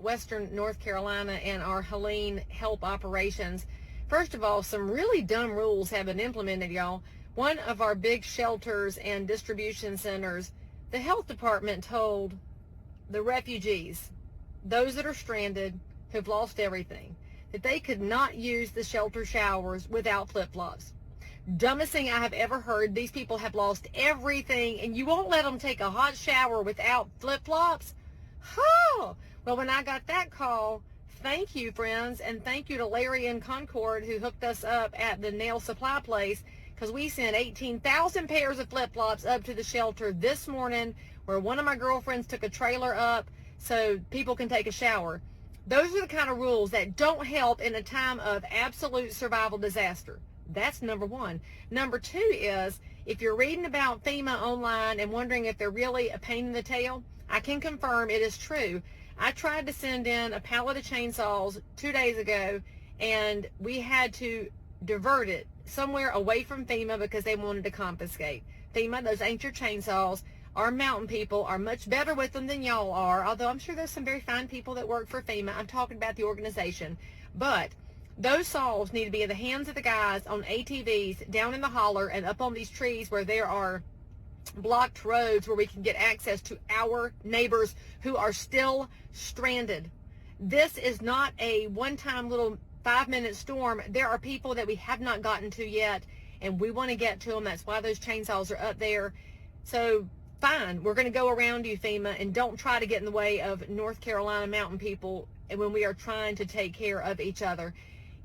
Western North Carolina and our Helene help operations. First of all, some really dumb rules have been implemented, y'all. One of our big shelters and distribution centers, the health department told the refugees, those that are stranded, who've lost everything, that they could not use the shelter showers without flip-flops. Dumbest thing I have ever heard. These people have lost everything, and you won't let them take a hot shower without flip-flops? Oh! Well, when I got that call, thank you, friends, and thank you to Larry in Concord who hooked us up at the nail supply place, because we sent 18,000 pairs of flip-flops up to the shelter this morning, where one of my girlfriends took a trailer up so people can take a shower. Those are the kind of rules that don't help in a time of absolute survival disaster. That's number one. Number two is, if you're reading about FEMA online and wondering if they're really a pain in the tail, I can confirm it is true. I tried to send in a pallet of chainsaws 2 days ago, and we had to divert it somewhere away from FEMA because they wanted to confiscate. FEMA, those ain't your chainsaws. Our mountain people are much better with them than y'all are, although I'm sure there's some very fine people that work for FEMA. I'm talking about the organization. But those saws need to be in the hands of the guys on ATVs down in the holler and up on these trees where there are blocked roads where we can get access to our neighbors who are still stranded. This is not a one-time little 5-minute storm. There are people that we have not gotten to yet, and we want to get to them. That's why those chainsaws are up there. So fine, we're going to go around you, FEMA, and don't try to get in the way of North Carolina mountain people when we are trying to take care of each other.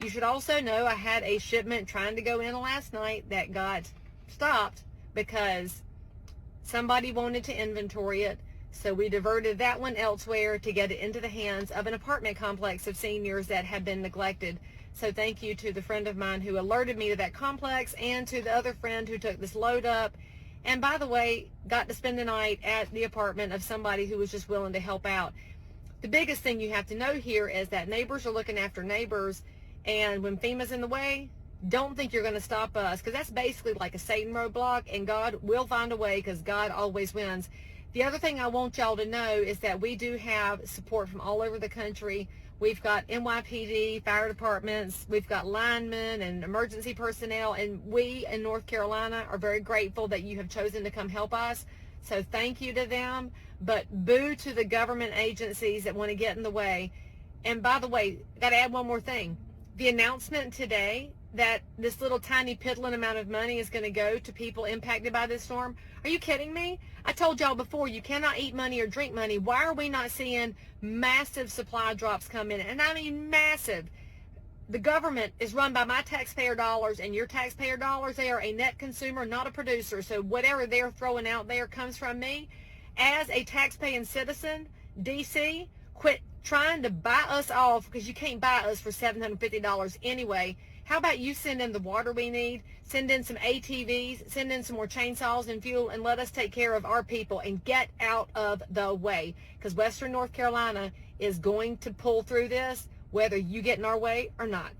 You should also know I had a shipment trying to go in last night that got stopped because somebody wanted to inventory it. So we diverted that one elsewhere to get it into the hands of an apartment complex of seniors that have been neglected. So thank you to the friend of mine who alerted me to that complex, and to the other friend who took this load up. And by the way, got to spend the night at the apartment of somebody who was just willing to help out. The biggest thing you have to know here is that neighbors are looking after neighbors, and when FEMA's in the way, don't think you're going to stop us, because that's basically like a Satan roadblock, and God will find a way because God always wins. The other thing I want y'all to know is that we do have support from all over the country. We've got NYPD, fire departments, we've got linemen and emergency personnel, and we in North Carolina are very grateful that you have chosen to come help us. So thank you to them, but boo to the government agencies that want to get in the way. And by the way, got to add one more thing. The announcement today that this little tiny piddling amount of money is going to go to people impacted by this storm. Are you kidding me? I told y'all before, you cannot eat money or drink money. Why are we not seeing massive supply drops come in? And I mean massive. The government is run by my taxpayer dollars and your taxpayer dollars. They are a net consumer, not a producer. So whatever they're throwing out there comes from me. As a taxpaying citizen, DC, quit trying to buy us off, because you can't buy us for $750 anyway. How about you send in the water we need, send in some ATVs, send in some more chainsaws and fuel, and let us take care of our people and get out of the way, because Western North Carolina is going to pull through this, whether you get in our way or not.